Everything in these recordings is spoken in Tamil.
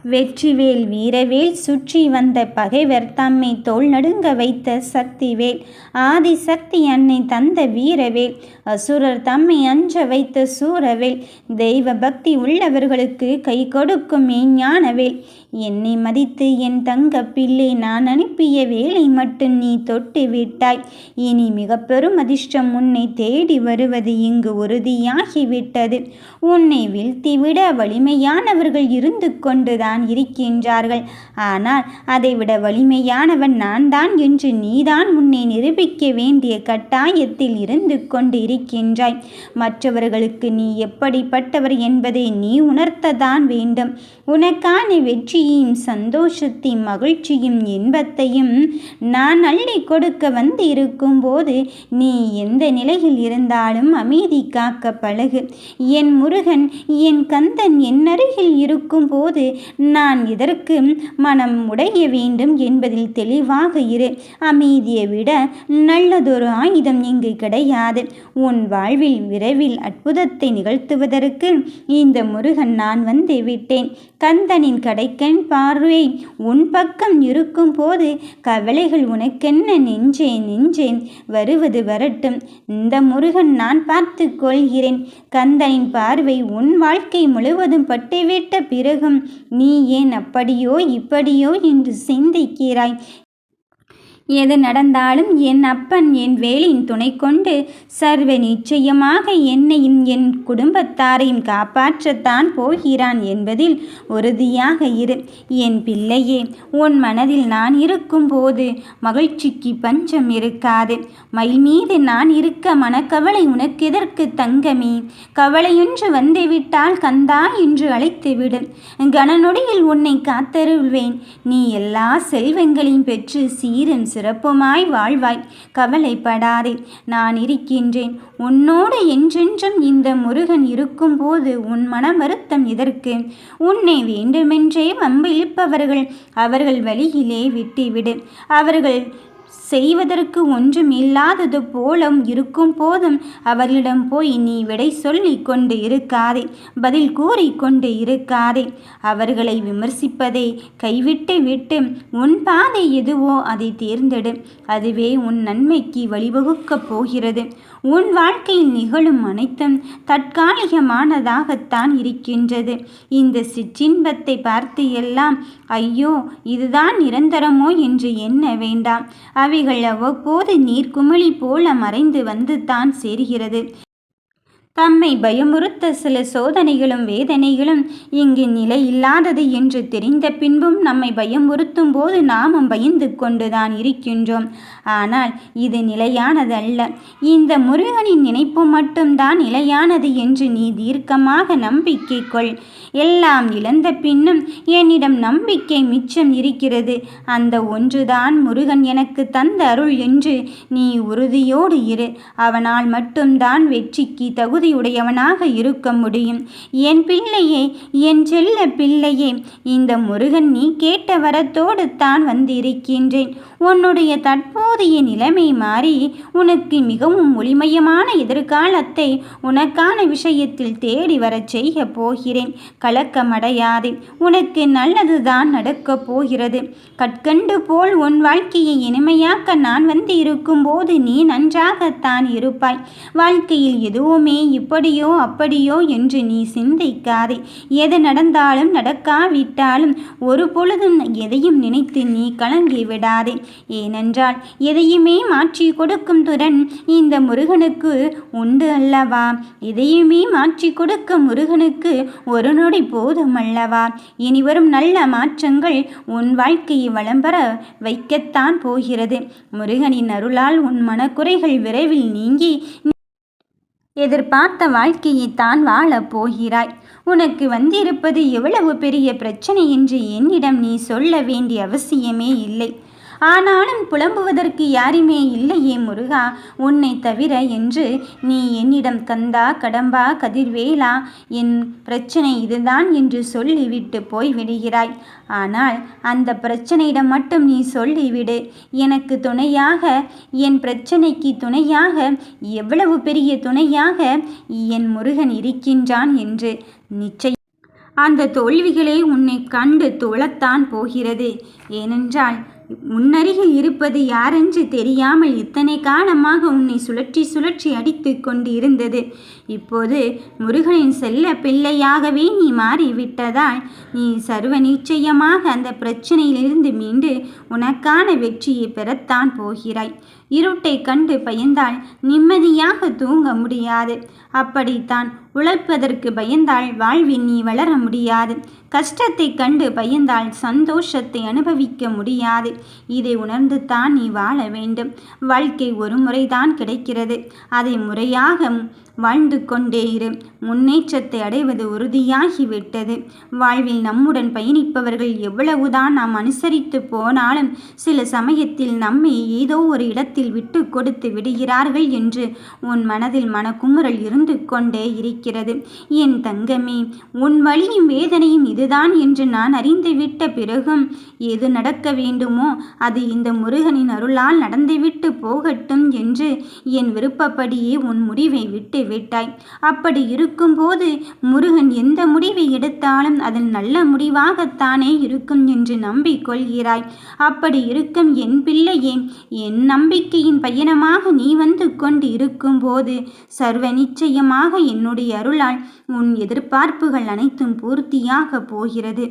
வெற்றிவேல் வீரவேல் சுற்றி வந்த பகைவர் தம்மை தோள் நடுங்க வைத்த சக்திவேல். ஆதிசக்தி அன்னை தந்த வீரவேல். அசுரர் தம்மை அஞ்ச வைத்த சூரவேல். தெய்வ பக்தி உள்ளவர்களுக்கு கை கொடுக்கும் மெய்ஞானவேல். என்னை மதித்து என் தங்க பிள்ளை நான் அனுப்பிய வேலை மட்டும் நீ தொட்டு விட்டாய். இனி மிக பெரும் அதிர்ஷ்டம் உன்னை தேடி வருவது இங்கு உறுதியாகிவிட்டது. உன்னை வீழ்த்திவிட வலிமையானவர்கள் இருந்து கொண்டுதான் இருக்கின்றார்கள். ஆனால் அதைவிட வலிமையானவன் நான் தான் என்று நீதான் உன்னை நிரூபிக்க வேண்டிய கட்டாயத்தில் இருந்து கொண்டு இருக்கின்றாய். மற்றவர்களுக்கு நீ எப்படிப்பட்டவர் என்பதை நீ உணர்த்ததான் வேண்டும். உனக்கான வெற்றியையும் சந்தோஷத்தையும் மகிழ்ச்சியும் இன்பத்தையும் நான் அள்ளி கொடுக்க வந்து இருக்கும் போது நீ எந்த நிலையில் இருந்தாலும் அமைதி காக்க பழகு. என் முருகன் என் கந்தன் என் அருகில் இருக்கும் போது நான் இதற்கு மனம் உடைய வேண்டும் என்பதில் தெளிவாக இரு. அமைதியை விட நல்லதொரு ஆயுதம் இங்கு கிடையாது. உன் வாழ்வில் விரைவில் அற்புதத்தை நிகழ்த்துவதற்கு இந்த முருகன் நான் வந்து விட்டேன். கந்தனின் கடைக்கண் பார்வை உன் பக்கம் இருக்கும் போது கவலைகள் உனக்கென்ன நெஞ்சே நெஞ்சே, வருவது வரட்டும். இந்த முருகன் நான் பார்த்து கொள்கிறேன். கந்தனின் பார்வை உன் வாழ்க்கை முழுவதும் பட்டுவிட்ட பிறகும் நீ ஏன் அப்படியோ இப்படியோ என்று சிந்திக்கிறாய்? எது நடந்தாலும் என் அப்பன் என் வேலின் துணை கொண்டு சர்வ நிச்சயமாக என்னையும் என் குடும்பத்தாரையும் காப்பாற்றத்தான் போகிறான் என்பதில் உறுதியாக இரு. என் பிள்ளையே, உன் மனதில் நான் இருக்கும் போது மகிழ்ச்சிக்கு பஞ்சம் இருக்காது. மயில் மீது நான் இருக்க மனக்கவலை உனக்கு எதற்கு தங்கமே? கவலையொன்று வந்துவிட்டால் கந்தா என்று அழைத்துவிடு. கனநொடியில் உன்னை காத்தருள்வேன். நீ எல்லா செல்வங்களையும் பெற்று சீரும் சிறப்புமாய் வாழ்வாய். கவலைப்படாதே, நான் இருக்கின்றேன் உன்னோடு என்றென்றும். இந்த முருகன் இருக்கும் போது உன் மன வருத்தம் இதற்கு? உன்னை வேண்டுமென்றே வம்பிழுப்பவர்கள் அவர்கள் வழியிலே விட்டுவிடு. அவர்கள் செய்வதற்கு ஒன்றும் இல்லாதது போலும் இருக்கும் போதும் அவர்களிடம் போய் நீ விடை சொல்லி கொண்டு இருக்காதே, பதில் கூறிக்கொண்டு இருக்காதே. அவர்களை விமர்சிப்பதை கைவிட்டு விட்டு உன் பாதை எதுவோ அதை தேர்ந்தெடு. அதுவே உன் நன்மைக்கு வழிவகுக்கப் போகிறது. உன் வாழ்க்கையில் நிகழும் அனைத்தும் தற்காலிகமானதாகத்தான் இருக்கின்றது. இந்த சிற்றின்பத்தை பார்த்து எல்லாம் ஐயோ இதுதான் நிரந்தரமோ என்று எண்ண வேண்டாம். அவைகள் அவ்வப்போது நீர்க்குமிழி போல மறைந்து வந்து தான் சேர்கிறது. தம்மை பயமுறுத்த சில சோதனைகளும் வேதனைகளும் இங்கு நிலையில்லாதது என்று தெரிந்த பின்பும் நம்மை பயமுறுத்தும் போது நாமும் பயந்து கொண்டுதான் இருக்கின்றோம். ஆனால் இது நிலையானதல்ல. இந்த முருகனின் நினைப்பு மட்டும்தான் நிலையானது என்று நீ தீர்க்கமாக நம்பிக்கை கொள். எல்லாம் இழந்த பின்னும் என்னிடம் நம்பிக்கை மிச்சம் இருக்கிறது. அந்த ஒன்றுதான் முருகன் எனக்கு தந்த அருள் என்று நீ உறுதியோடு இரு. அவனால் மட்டும்தான் வெற்றிக்கு தகுதியுடையவனாக இருக்க முடியும். என் பிள்ளையே, என் செல்ல பிள்ளையே, இந்த முருகன் நீ கேட்ட வரத்தோடு தான் வந்திருக்கின்றேன். உன்னுடைய தற்போதைய நிலைமை மாறி உனக்கு மிகவும் ஒளிமயமான எதிர்காலத்தை உனக்கான விஷயத்தில் தேடி வரச் செய்ய போகிறேன். கலக்கமடையாதே, உனக்கு நல்லதுதான் நடக்கப் போகிறது. கற்கண்டு போல் உன் வாழ்க்கையை இனிமையாக்க நான் வந்து இருக்கும் போது நீ நன்றாகத்தான் இருப்பாய். வாழ்க்கையில் எதுவுமே இப்படியோ அப்படியோ என்று நீ சிந்திக்காதே. எது நடந்தாலும் நடக்காவிட்டாலும் ஒரு பொழுதும் எதையும் நினைத்து நீ கலங்கி விடாதே. ஏனென்றால் எதையுமே மாற்றி கொடுக்கும் திறன் இந்த முருகனுக்கு உண்டு அல்லவா? எதையுமே மாற்றி கொடுக்க முருகனுக்கு ஒரு நொடி போதும் அல்லவா? இனிவரும் நல்ல மாற்றங்கள் உன் வாழ்க்கையை வளம் பெற வைக்கத்தான் போகிறது. முருகனின் அருளால் உன் மனக்குறைகள் விரைவில் நீங்கி எதிர்பார்த்த வாழ்க்கையை தான் வாழப் போகிறாய். உனக்கு வந்திருப்பது எவ்வளவு பெரிய பிரச்சனை என்று என்னிடம் நீ சொல்ல வேண்டிய அவசியமே இல்லை. ஆனாலும் புலம்புவதற்கு யாருமே இல்லையே முருகா உன்னை தவிர என்று நீ என்னிடம் கந்தா கடம்பா கதிர்வேலா என் பிரச்சனை இதுதான் என்று சொல்லிவிட்டு போய்விடுகிறாய். ஆனால் அந்த பிரச்சனையிடம் மட்டும் நீ சொல்லிவிடு, எனக்கு துணையாக, என் பிரச்சனைக்கு துணையாக, எவ்வளவு பெரிய துணையாக என் முருகன் இருக்கின்றான் என்று. நிச்சயம் அந்த தோல்விகளே உன்னை கண்டு தொழத்தான் போகிறது. ஏனென்றால் முன்னருகில் இருப்பது யாரென்று தெரியாமல் இத்தனை காலமாக உன்னை சுழற்றி சுழற்றி அடித்து கொண்டு இருந்தது. இப்போது முருகனின் செல்ல பிள்ளையாகவே நீ மாறிவிட்டதால் நீ சர்வ நிச்சயமாக அந்த பிரச்சனையிலிருந்து மீண்டு உனக்கான வெற்றியை பெறத்தான் போகிறாய். இருட்டை கண்டு பயந்தால் நிம்மதியாக தூங்க முடியாது. அப்படித்தான் உழைப்பதற்கு பயந்தால் வாழ்வில் நீ வளர முடியாது. கஷ்டத்தை கண்டு பயந்தால் சந்தோஷத்தை அனுபவிக்க முடியாது. இதை உணர்ந்து தான் நீ வாழ வேண்டும். வாழ்க்கை ஒரு முறைதான் கிடைக்கிறது. அதை முறையாக வாழ்ந்து கொண்டே இரு. முன்னேற்றத்தை அடைவது உறுதியாகிவிட்டது. வாழ்வில் நம்முடன் பயணிப்பவர்கள் எவ்வளவுதான் நாம் அனுசரித்து போனாலும் சில சமயத்தில் நம்மை ஏதோ ஒரு இடத்தில் விட்டு கொடுத்து விடுகிறார்கள் என்று உன் மனதில் மனக்குமுறல் இருந்து கொண்டே இருக்கிறது. என் தங்கமே, உன் வலியும் வேதனையும் இதுதான் என்று நான் அறிந்துவிட்ட பிறகும் எது நடக்க வேண்டுமோ அது இந்த முருகனின் அருளால் நடந்துவிட்டு போகட்டும் என்று என் விருப்பப்படியே உன் முடிவை விட்டு விட்டாய். அப்படி இருக்கும்போது முருகன் எந்த முடிவை எடுத்தாலும் அதில் நல்ல முடிவாகத்தானே இருக்கும் என்று நம்பிக்கொள்கிறாய். அப்படி இருக்கும் என் பிள்ளையே, என் நம்பிக்கையின் பயணமாக நீ வந்து கொண்டு இருக்கும்போது சர்வ நிச்சயமாக என்னுடைய அருளால் உன் எதிர்பார்ப்புகள் அனைத்தும் பூர்த்தியாக போகிறது.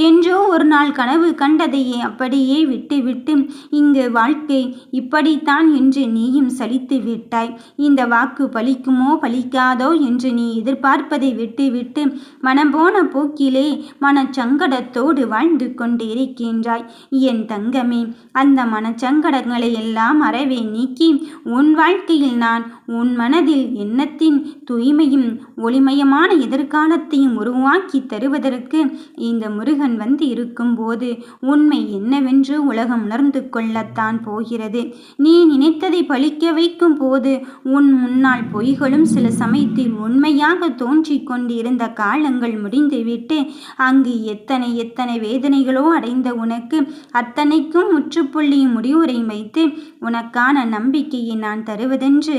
என்றோ ஒரு நாள் கனவு கண்டதையே அப்படியே விட்டுவிட்டு இங்கு வாழ்க்கை இப்படித்தான் என்று நீயும் சலித்து விட்டாய். இந்த வாக்கு பலிக்குமோ பலிக்காதோ என்று நீ எதிர்பார்ப்பதை விட்டுவிட்டு மனம் போன போக்கிலே மனச்சங்கடத்தோடு வாழ்ந்து கொண்டு இருக்கின்றாய். என் தங்கமே, அந்த மனச்சங்கடங்களை எல்லாம் அறவே நீக்கி உன் வாழ்க்கையில் நான் உன் மனதில் எண்ணத்தின் தூய்மையும் ஒளிமயமான எதிர்காலத்தையும் உருவாக்கி தருவதற்கு இந்த முருகன் வந்து இருக்கும்போது உண்மை என்னவென்று உலகம் உணர்ந்து கொள்ளத்தான் போகிறது. நீ நினைத்ததை பலிக்க வைக்கும் போது உன் முன்னால் பொய்களும் சில சமயத்தில் உண்மையாக தோன்றிக் கொண்டிருந்த காலங்கள் முடிந்துவிட்டு அங்கு எத்தனை எத்தனை வேதனைகளோ அடைந்த உனக்கு அத்தனைக்கும் முற்றுப்புள்ளியும் முடிவுரை வைத்து உனக்கான நம்பிக்கையை நான் தருவதென்று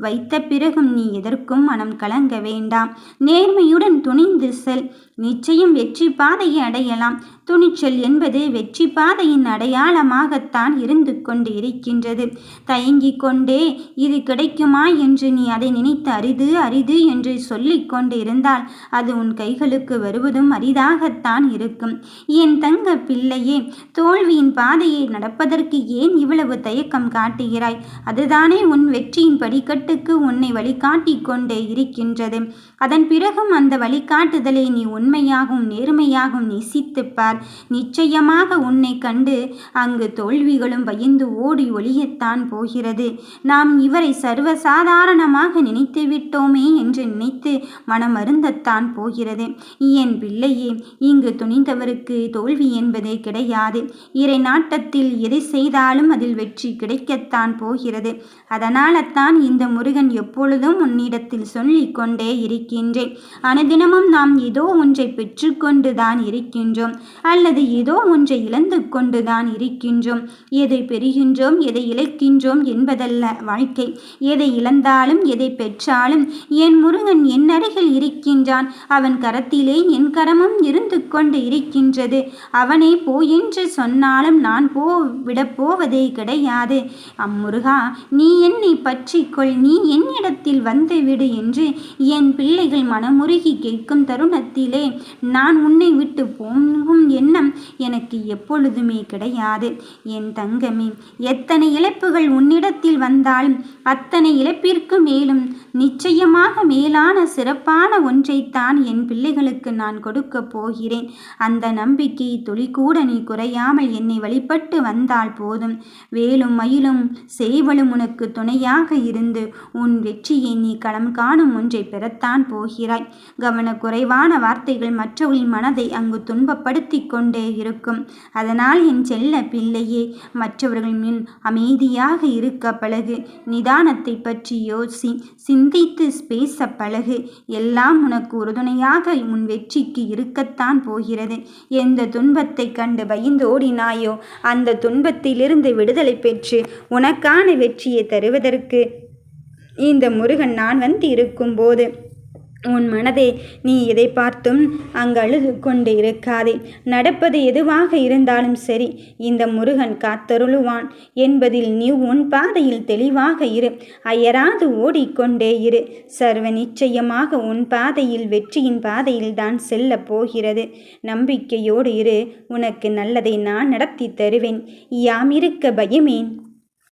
வைத்த பிறகும் நீ எதற்கும் மனம் கலங்க வேண்டாம். நேர்மையுடன் துணிந்து செல். நிச்சயம் வெற்றி பாதையை அடையலாம். துணிச்சல் என்பது வெற்றி பாதையின் அடையாளமாகத்தான் இருந்து கொண்டு இருக்கின்றது. தயங்கிக் கொண்டே இது கிடைக்குமா என்று நீ அதை நினைத்து அரிது அரிது என்று சொல்லிக் கொண்டு இருந்தால் அது உன் கைகளுக்கு வருவதும் அரிதாகத்தான் இருக்கும். என் தங்க பிள்ளையே, தோல்வியின் பாதையை நடப்பதற்கு ஏன் இவ்வளவு தயக்கம் காட்டுகிறாய்? அதுதானே உன் வெற்றியின் படிக்கட்டுக்கு உன்னை வழிகாட்டி கொண்டே இருக்கின்றது. அதன் பிறகும் அந்த வழிகாட்டுதலை நீ உண்மையாகவும் நேர்மையாகவும் நேசித்துப்பார். நிச்சயமாக உன்னை கண்டு அங்கு தோல்விகளும் பயந்து ஓடி ஒளியத்தான் போகிறது. நாம் இவரை சர்வசாதாரணமாக நினைத்து விட்டோமே என்று நினைத்து மனம் அருந்தத்தான் போகிறது. என் பிள்ளையே, இங்கு துணிந்தவருக்கு தோல்வி என்பதே கிடையாது. இறை நாட்டத்தில் எதை செய்தாலும் அதில் வெற்றி கிடைக்கத்தான் போகிறது. அதனால்தான் இந்த முருகன் எப்பொழுதும் உன்னிடத்தில் சொல்லிக் கொண்டே இருக்கின்றேன். அனுதினமும் நாம் ஏதோ ஒன்றை பெற்றுக்கொண்டுதான் இருக்கின்றோம் அல்லது ஏதோ ஒன்றை இழந்து கொண்டுதான் இருக்கின்றோம். எதை பெறுகின்றோம் எதை இழக்கின்றோம் என்பதல்ல வாழ்க்கை. எதை இழந்தாலும் எதை பெற்றாலும் என் முருகன் என் அருகில் இருக்கின்றான். அவன் கரத்திலே என் கரமும் இருந்து கொண்டு இருக்கின்றது. அவனை போ என்று சொன்னாலும் நான் விடப் போவதே கிடையாது. அம்முருகா, நீ என்னை பற்றிக்கொள், நீ என்னிடத்தில் வந்துவிடு என்று என் பிள்ளைகள் மனமுருகி கேட்கும் தருணத்திலே நான் உன்னை விட்டு போகும் எண்ணம் எனக்கு எப்பொழுதுமே கிடையாது. என் தங்கமே, எத்தனை இழப்புகள் உன்னிடத்தில் வந்தாலும் அத்தனை இழப்பிற்கு மேலும் நிச்சயமாக மேலான சிறப்பான ஒன்றைத்தான் என் பிள்ளைகளுக்கு நான் கொடுக்க போகிறேன். அந்த நம்பிக்கை துளி கூட நீ குறையாமல் என்னை வழிபட்டு வந்தால் போதும். வேலும் மயிலும் சேவலும் உனக்கு துணையாக இருந்து உன் வெற்றியை நீ களம் காணும் ஒன்றை பெறத்தான் போகிறாய். கவனக்குறைவான வார்த்தைகள் மற்றவர்களின் மனதை அங்கு துன்பப்படுத்தி கொண்டே இருக்கும். அதனால் என் செல்ல பிள்ளையே, மற்றவர்கள் முன் அமைதியாக இருக்க பழகு. நிதானத்தை பற்றி யோசி, சிந்தித்து பேச பழகு. எல்லாம் உனக்கு உறுதுணையாக உன் வெற்றிக்கு இருக்கத்தான் போகிறது. எந்த துன்பத்தை கண்டு பயந்து ஓடினாயோ அந்த துன்பத்திலிருந்து விடுதலை பெற்று உனக்கான வெற்றியை தருவதற்கு இந்த முருகன் நான் வந்து இருக்கும்போது உன் மனதே, நீ எதை பார்த்தும் அங்கு அழுது கொண்டு இருக்காதே. நடப்பது எதுவாக இருந்தாலும் சரி, இந்த முருகன் காத்தருளுவான் என்பதில் நீ உன் பாதையில் தெளிவாக இரு. அயராது ஓடிக்கொண்டே இரு. சர்வ நிச்சயமாக உன் பாதையில் வெற்றியின் பாதையில் தான் செல்ல போகிறது. நம்பிக்கையோடு இரு. உனக்கு நல்லதை நான் நடத்தி தருவேன். யாம் இருக்க பயமேன்.